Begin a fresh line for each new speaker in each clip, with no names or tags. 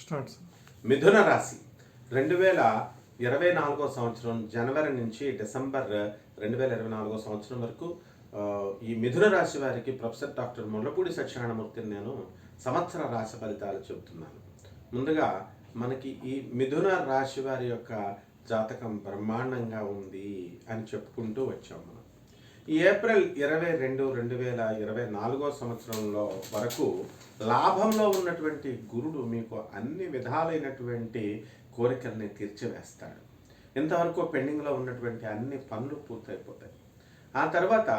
Starts.
మిథున రాశి 2024 సంవత్సరం జనవరి నుంచి డిసెంబర్ 2024 సంవత్సరం వరకు ఈ మిథున రాశి వారికి ప్రొఫెసర్ డాక్టర్ ముళ్ళపూడి సత్యనారాయణమూర్తిని నేను సంవత్సర రాశి ఫలితాలు చెబుతున్నాను. ముందుగా మనకి ఈ మిథున రాశి వారి యొక్క జాతకం బ్రహ్మాండంగా ఉంది అని చెప్పుకుంటూ వచ్చాం మనం. ఈ ఏప్రిల్ 22, 2024 సంవత్సరంలో వరకు లాభంలో ఉన్నటువంటి గురుడు మీకు అన్ని విధాలైనటువంటి కోరికల్ని తీర్చివేస్తాడు. ఇంతవరకు పెండింగ్లో ఉన్నటువంటి అన్ని పనులు పూర్తయిపోతాయి. ఆ తర్వాత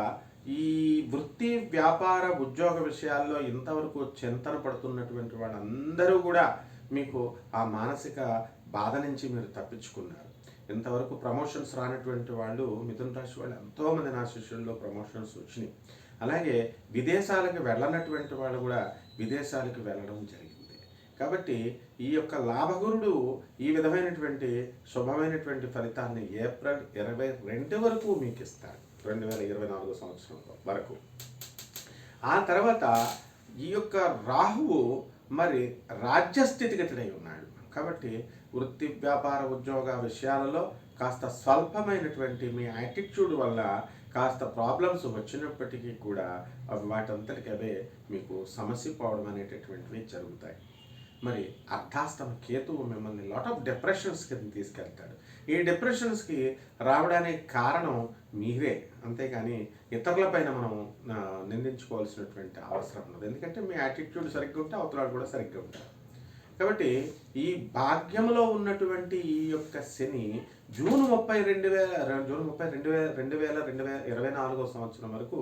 ఈ వృత్తి, వ్యాపార, ఉద్యోగ విషయాల్లో ఇంతవరకు చింతన పడుతున్నటువంటి వాళ్ళందరూ కూడా మీకు ఆ మానసిక బాధ నుంచి మీరు తప్పించుకున్నారు. ఇంతవరకు ప్రమోషన్స్ రానటువంటి వాళ్ళు, మిథున రాశి వాళ్ళు ఎంతోమంది నా శిష్యుల్లో ప్రమోషన్స్ వచ్చినాయి. అలాగే విదేశాలకు వెళ్ళనటువంటి వాళ్ళు కూడా విదేశాలకు వెళ్ళడం జరిగింది. కాబట్టి ఈ యొక్క లాభగురుడు ఈ విధమైనటువంటి శుభమైనటువంటి ఫలితాన్ని ఏప్రిల్ 22 వరకు మీకు ఇస్తాడు, 2024 సంవత్సరం వరకు. ఆ తర్వాత ఈ యొక్క రాహువు మరి రాజ్యస్థితిగతుడై ఉన్నాడు. కాబట్టి వృత్తి, వ్యాపార, ఉద్యోగ విషయాలలో కాస్త స్వల్పమైనటువంటి మీ యాటిట్యూడ్ వల్ల కాస్త ప్రాబ్లమ్స్ వచ్చినప్పటికీ కూడా వాటంతటికి అవే మీకు సమస్య పోవడం అనేటటువంటివి జరుగుతాయి. మరి అర్ధాష్టమ కేతువు మిమ్మల్ని లాట్ ఆఫ్ డిప్రెషన్స్కి తీసుకెళ్తాడు. ఈ డిప్రెషన్స్కి రావడానికి కారణం మీరే, అంతేకాని ఇతరులపైన మనం నిందించుకోవాల్సినటువంటి అవసరం ఉన్నది. ఎందుకంటే మీ యాటిట్యూడ్ సరిగ్గా ఉంటే అవతలాడు కూడా సరిగ్గా ఉంటారు. కాబట్టి ఈ భాగ్యంలో ఉన్నటువంటి ఈ యొక్క శని జూన్ 30, 2024 సంవత్సరం వరకు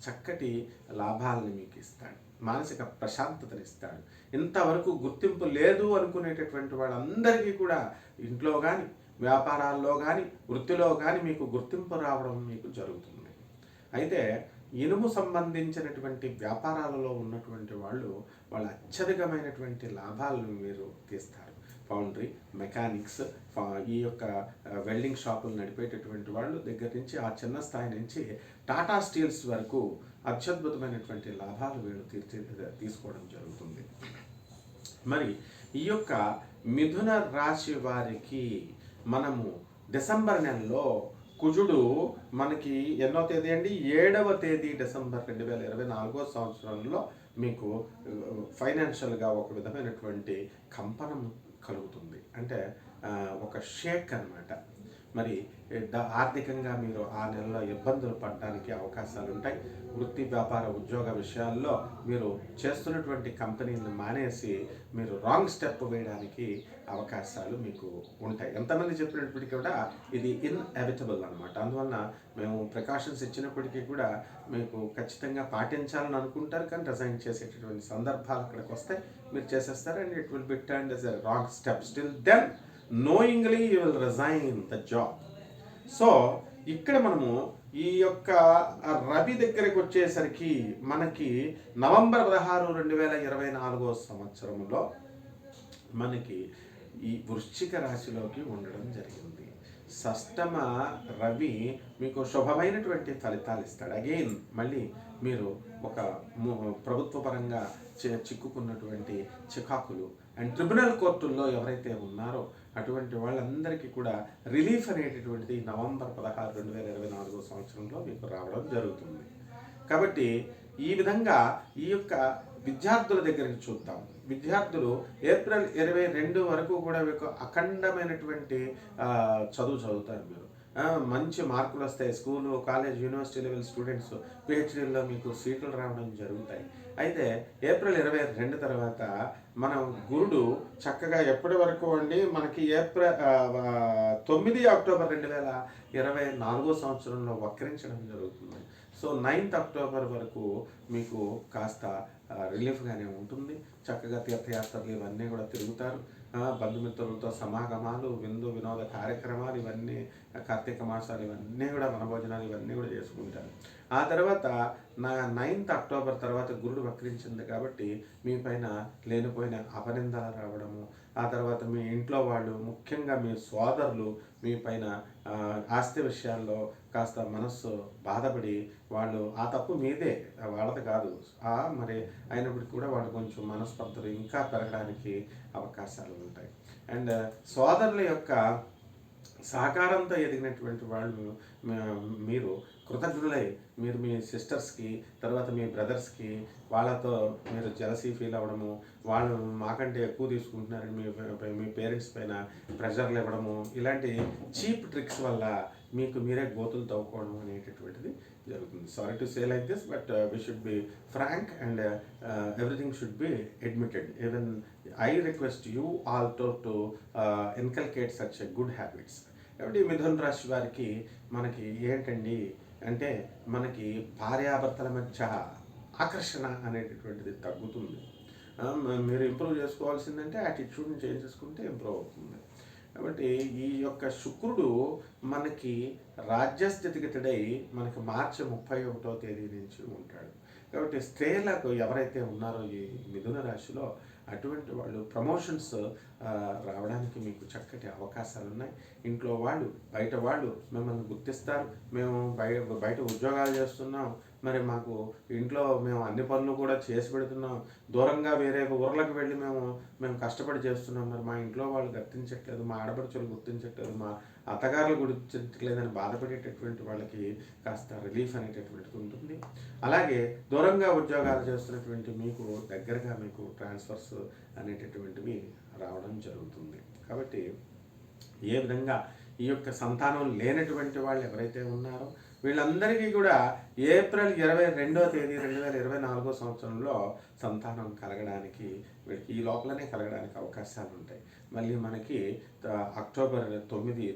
చక్కటి లాభాలను మీకు ఇస్తాడు, మానసిక ప్రశాంతతను ఇస్తాడు. ఇంతవరకు గుర్తింపు లేదు అనుకునేటటువంటి వాళ్ళందరికీ కూడా ఇంట్లో కానీ, వ్యాపారాల్లో కానీ, వృత్తిలో కానీ మీకు గుర్తింపు రావడం మీకు జరుగుతుంది. అయితే ఇనుము సంబంధించినటువంటి వ్యాపారాలలో ఉన్నటువంటి వాళ్ళు వాళ్ళ అత్యధికమైనటువంటి లాభాలను మీరు తీస్తారు. ఫౌండరీ, మెకానిక్స్, ఈ యొక్క వెల్డింగ్ షాపులు నడిపేటటువంటి వాళ్ళు దగ్గర నుంచి ఆ చిన్న స్థాయి నుంచి టాటా స్టీల్స్ వరకు అత్యద్భుతమైనటువంటి లాభాలు వీళ్ళు తీసుకోవడం జరుగుతుంది. మరి ఈ యొక్క మిథున రాశి వారికి మనము డిసెంబర్ నెలలో కుజుడు మనకి ఎన్నో తేదీ అండి, 7వ తేదీ డిసెంబర్ 2024 సంవత్సరంలో మీకు ఫైనాన్షియల్గా ఒక విధమైనటువంటి కంపనం కలుగుతుంది. అంటే ఒక షేక్ అన్నమాట. మరి ఆర్థికంగా మీరు ఆ నెలలో ఇబ్బందులు పడడానికి అవకాశాలు ఉంటాయి. వృత్తి, వ్యాపార, ఉద్యోగ విషయాల్లో మీరు చేస్తున్నటువంటి కంపెనీలను మానేసి మీరు రాంగ్ స్టెప్ వేయడానికి అవకాశాలు మీకు ఉంటాయి. ఎంతమంది చెప్పినప్పటికీ కూడా ఇది ఇన్ఎవిటబుల్ అనమాట. అందువలన మేము ప్రికాషన్స్ ఇచ్చినప్పటికీ కూడా మీకు ఖచ్చితంగా పాటించాలని అనుకుంటారు, కానీ రిజైన్ చేసేటటువంటి సందర్భాలు అక్కడికి వస్తాయి. మీరు చేసేస్తారు and it will be turned as a wrong step. Still then knowingly you will resign the job. So ఇక్కడ మనము ఈ యొక్క రవి దగ్గరికి వచ్చేసరికి మనకి నవంబర్ 16, 2024 సంవత్సరంలో మనకి ఈ వృశ్చిక రాశిలోకి ఉండడం జరిగింది. షష్టమ రవి మీకు శుభమైనటువంటి ఫలితాలు ఇస్తాడు. అగైన్ మళ్ళీ మీరు ఒక ప్రభుత్వ పరంగా చిక్కుకున్నటువంటి చికాకులు అండ్ ట్రిబ్యునల్ కోర్టుల్లో ఎవరైతే ఉన్నారో అటువంటి వాళ్ళందరికీ కూడా రిలీఫ్ అనేటటువంటిది నవంబర్ 16, 2024 సంవత్సరంలో మీకు రావడం జరుగుతుంది. కాబట్టి ఈ విధంగా ఈ యొక్క విద్యార్థుల దగ్గరికి చూద్దాం. విద్యార్థులు ఏప్రిల్ 22 వరకు కూడా మీకు అఖండమైనటువంటి చదువు చదువుతారు. మీరు మంచి మార్కులు వస్తాయి. School, college, university level students పిహెచ్డీల్లో మీకు సీట్లు రావడం జరుగుతాయి. అయితే ఏప్రిల్ 22 తర్వాత మనం గురుడు చక్కగా ఎప్పటి వరకు అండి మనకి 9 అక్టోబర్ 2024 సంవత్సరంలో వక్రించడం జరుగుతుంది. సో 9th అక్టోబర్ వరకు మీకు కాస్త రిలీఫ్గానే ఉంటుంది. చక్కగా తీర్థయాత్రలు ఇవన్నీ కూడా తిరుగుతారు. బంధుమిత్రులతో సమాగమాలు, విందు వినోద కార్యక్రమాలు, ఇవన్నీ కార్తీక మాసాలు, ఇవన్నీ కూడా వనభోజనాలు, ఇవన్నీ కూడా చేసుకుంటారు. ఆ తర్వాత 9th అక్టోబర్ తర్వాత గురుడు వక్రించింది కాబట్టి మీ పైన లేనిపోయిన అపనిందలు రావడము, ఆ తర్వాత మీ ఇంట్లో వాళ్ళు, ముఖ్యంగా మీ సోదరులు మీ పైన ఆస్తి విషయాల్లో కాస్త మనస్సు బాధపడి వాళ్ళు ఆ తప్పు మీదే, వాళ్ళది కాదు, మరి అయినప్పటికీ కూడా వాళ్ళు కొంచెం మనస్పర్ధలు ఇంకా పెరగడానికి అవకాశాలు ఉంటాయి. అండ్ సోదరుల యొక్క సహకారంతో ఎదిగినటువంటి వాళ్ళు మీరు కృతజ్ఞులై మీరు మీ సిస్టర్స్కి, తర్వాత మీ బ్రదర్స్కి వాళ్ళతో మీరు జెలసీ ఫీల్ అవ్వడము, వాళ్ళు మాకంటే ఎక్కువ తీసుకుంటున్నారని మీ పేరెంట్స్ పైన ప్రెషర్లు ఇవ్వడము, ఇలాంటి చీప్ ట్రిక్స్ వల్ల మీకు మీరే గోతులు తవ్వుకోవడం అనేటటువంటిది జరుగుతుంది. Sorry to say like this, but we should be frank and everything should be admitted. Even I request you also to inculcate such good habits. కాబట్టి మిథున రాశి వారికి మనకి ఏంటండి అంటే మనకి భార్యాభర్తల మధ్య ఆకర్షణ అనేటటువంటిది తగ్గుతుంది. మీరు ఇంప్రూవ్ చేసుకోవాల్సిందంటే యాటిట్యూడ్ని చేంజ్ చేసుకుంటే ఇంప్రూవ్ అవుతుంది. కాబట్టి ఈ యొక్క శుక్రుడు మనకి రాజ్యస్థితిగతుడై మనకి మార్చి 31వ తేదీ నుంచి ఉంటాడు. కాబట్టి స్త్రీలకు ఎవరైతే ఉన్నారో ఈ మిథున రాశిలో అటువంటి వాళ్ళు ప్రమోషన్స్ రావడానికి మీకు చక్కటి అవకాశాలు ఉన్నాయి. ఇంట్లో వాళ్ళు బయట వాళ్ళు మిమ్మల్ని గుర్తిస్తారు. మేము బయట ఉద్యోగాలు చేస్తున్నాం, మరి మాకు ఇంట్లో మేము అన్ని పనులు కూడా చేసి పెడుతున్నాం, దూరంగా వేరే ఊర్లకు వెళ్ళి మేము కష్టపడి చేస్తున్నాం, మరి మా ఇంట్లో వాళ్ళు గుర్తించట్లేదు, మా ఆడపడుచులు గుర్తించట్లేదు, మా అత్తగారులు గుర్తించట్లేదని బాధపడేటటువంటి వాళ్ళకి కాస్త రిలీఫ్ అనేటటువంటిది ఉంటుంది. అలాగే దూరంగా ఉద్యోగాలు చేస్తున్నటువంటి మీకు దగ్గరగా మీకు ట్రాన్స్ఫర్స్ అనేటటువంటివి రావడం జరుగుతుంది. కాబట్టి ఏ విధంగా ఈ యొక్క సంతానం లేనటువంటి వాళ్ళు ఎవరైతే ఉన్నారో వీళ్ళందరికీ కూడా ఏప్రిల్ 22వ తేదీ 2024 సంవత్సరంలో సంతానం కలగడానికి వీళ్ళకి ఈ లోపలనే కలగడానికి అవకాశాలు ఉంటాయి. మళ్ళీ మనకి అక్టోబర్ 9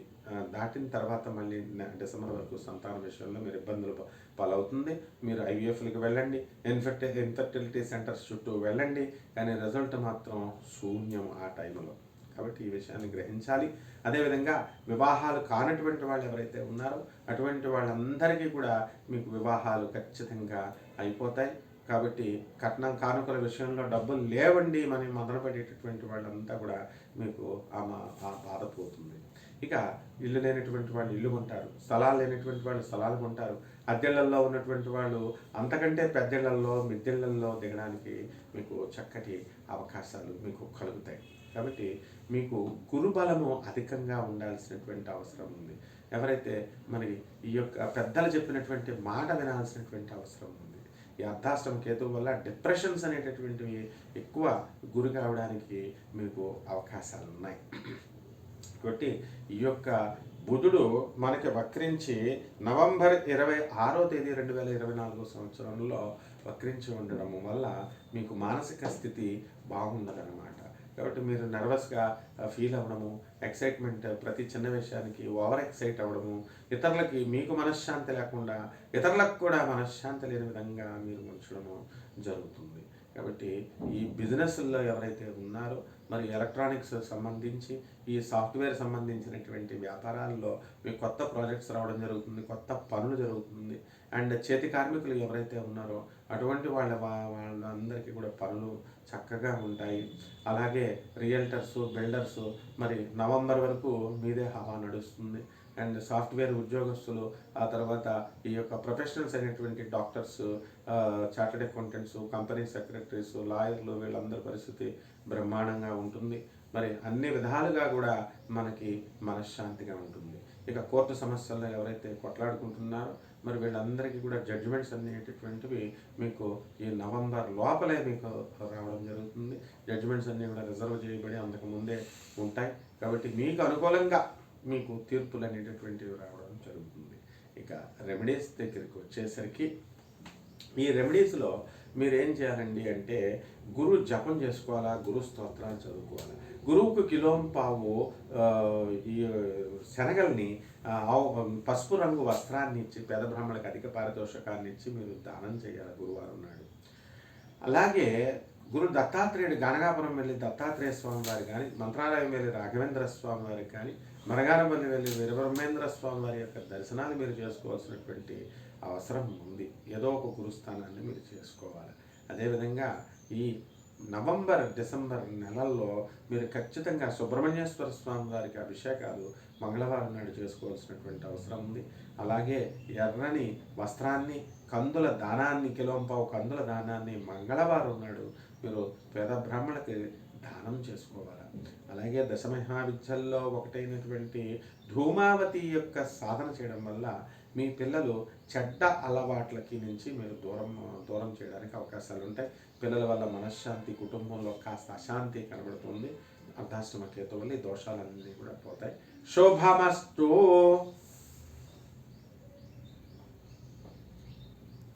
దాటిన తర్వాత మళ్ళీ డిసెంబర్ వరకు సంతానం విషయంలో మీరు ఇబ్బందులు పాలవుతుంది. మీరు ఐవీఎఫ్లకి వెళ్ళండి, ఇన్ఫర్టిలిటీ సెంటర్స్ చుట్టూ వెళ్ళండి, కానీ రిజల్ట్ మాత్రం శూన్యం ఆ టైంలో. కాబట్టి ఈ విషయాన్ని గ్రహించాలి. అదేవిధంగా వివాహాలు కానటువంటి వాళ్ళు ఎవరైతే ఉన్నారో అటువంటి వాళ్ళందరికీ కూడా మీకు వివాహాలు ఖచ్చితంగా అయిపోతాయి. కాబట్టి కట్నం కానుకల విషయంలో డబ్బులు లేవండి మనం మొదలుపెట్టేటటువంటి వాళ్ళంతా కూడా మీకు ఆ బాధ పోతుంది. ఇక ఇల్లు లేనటువంటి వాళ్ళు ఇల్లు కొంటారు, స్థలాలు లేనటువంటి వాళ్ళు స్థలాలు కొంటారు, అద్దెళ్లలో ఉన్నటువంటి వాళ్ళు అంతకంటే పెద్దిళ్లలో మిద్దెళ్లలో దిగడానికి మీకు చక్కటి అవకాశాలు మీకు కలుగుతాయి. కాబట్టి మీకు గురుబలము అధికంగా ఉండాల్సినటువంటి అవసరం ఉంది. ఎవరైతే మనకి ఈ యొక్క పెద్దలు చెప్పినటువంటి మాట వినాల్సినటువంటి అవసరం ఉంది. ఈ అర్ధాష్టమ కేతువు వల్ల డిప్రెషన్స్ అనేటటువంటివి ఎక్కువ గురి కావడానికి మీకు అవకాశాలు ఉన్నాయి. కాబట్టి ఈ యొక్క బుధుడు మనకి వక్రించి నవంబర్ 26వ తేదీ 2024 సంవత్సరంలో వక్రించి ఉండడం వల్ల మీకు మానసిక స్థితి బాగుండదన్నమాట. కాబట్టి మీరు నర్వస్గా ఫీల్ అవ్వడము, ఎక్సైట్మెంట్ ప్రతి చిన్న విషయానికి ఓవర్ ఎక్సైట్ అవ్వడము, ఇతరులకి మీకు మనశ్శాంతి లేకుండా ఇతరులకు కూడా మనశ్శాంతి లేని విధంగా మీరు ఉంచడము జరుగుతుంది. కాబట్టి ఈ బిజినెస్లో ఎవరైతే ఉన్నారో మరి ఎలక్ట్రానిక్స్ సంబంధించి ఈ సాఫ్ట్వేర్ సంబంధించినటువంటి వ్యాపారాల్లో మీకు కొత్త ప్రాజెక్ట్స్ రావడం జరుగుతుంది, కొత్త పనులు జరుగుతుంది. అండ్ చేతి కార్మికులు ఎవరైతే ఉన్నారో అటువంటి వాళ్ళందరికీ కూడా పనులు చక్కగా ఉంటాయి. అలాగే రియల్టర్సు, బిల్డర్సు మరి నవంబర్ వరకు మీదే హవా నడుస్తుంది. అండ్ సాఫ్ట్వేర్ ఉద్యోగస్తులు, ఆ తర్వాత ఈ యొక్క ప్రొఫెషనల్స్ అయినటువంటి doctors, chartered accountants, company secretaries, లాయర్లు వీళ్ళందరి పరిస్థితి బ్రహ్మాండంగా ఉంటుంది. మరి అన్ని విధాలుగా కూడా మనకి మనశ్శాంతిగా ఉంటుంది. ఇక కోర్టు సమస్యల్లో ఎవరైతే కొట్లాడుకుంటున్నారో మరి వీళ్ళందరికీ కూడా జడ్జిమెంట్స్ అనేటటువంటివి మీకు ఈ నవంబర్ లోపలే మీకు రావడం జరుగుతుంది. జడ్జిమెంట్స్ అన్నీ కూడా రిజర్వ్ చేయబడి అంతకుముందే ఉంటాయి. కాబట్టి మీకు అనుకూలంగా మీకు తీర్పులు అనేటటువంటివి రావడం జరుగుతుంది. ఇక రెమెడీస్ దగ్గరికి వచ్చేసరికి ఈ రెమెడీస్లో మీరు ఏం చేయాలండి అంటే గురు జపం చేసుకోవాలా, గురు స్తోత్రాలు చదువుకోవాలా. గురువుకు కిలోంపావు ఈ శనగల్ని పసుపు రంగు వస్త్రాన్ని ఇచ్చి పేద బ్రాహ్మణులకు అధిక పారితోషకాన్ని ఇచ్చి మీరు దానం చేయాలి గురువారం నాడు. అలాగే గురు దత్తాత్రేయుడు గణగాపురం వెళ్ళి దత్తాత్రేయ స్వామి వారికి కానీ, మంత్రాలయం వెళ్ళి రాఘవేంద్ర స్వామి వారికి కానీ, మరగానపల్లి వెళ్ళి వీరబ్రహ్మేంద్ర స్వామి వారి యొక్క దర్శనాలు మీరు చేసుకోవాల్సినటువంటి అవసరం ఉంది. ఏదో ఒక గురుస్థానాన్ని మీరు చేసుకోవాలి. అదేవిధంగా ఈ నవంబర్, డిసెంబర్ నెలల్లో మీరు ఖచ్చితంగా సుబ్రహ్మణ్యేశ్వర స్వామి వారికి అభిషేకాలు మంగళవారం నాడు చేసుకోవాల్సినటువంటి అవసరం ఉంది. అలాగే ఎర్రని వస్త్రాన్ని, కందుల దానాన్ని, కిలోంపావు కందుల దానాన్ని మంగళవారం నాడు మీరు పేద బ్రాహ్మణులకి దానం చేసుకోవాలి. అలాగే దశమహావిద్యల్లో ఒకటైనటువంటి ధూమావతి యొక్క సాధన చేయడం వల్ల మీ పిల్లలు చెడ్డ అలవాట్లకి నుంచి మీరు దూరం చేయడానికి అవకాశాలు ఉంటాయి. పిల్లల వల్ల మనశ్శాంతి, కుటుంబంలో కాస్త అశాంతి కనబడుతుంది. అర్ధాష్టమ కేతు వల్ల ఈ దోషాలన్నీ కూడా పోతాయి. శోభామస్తు.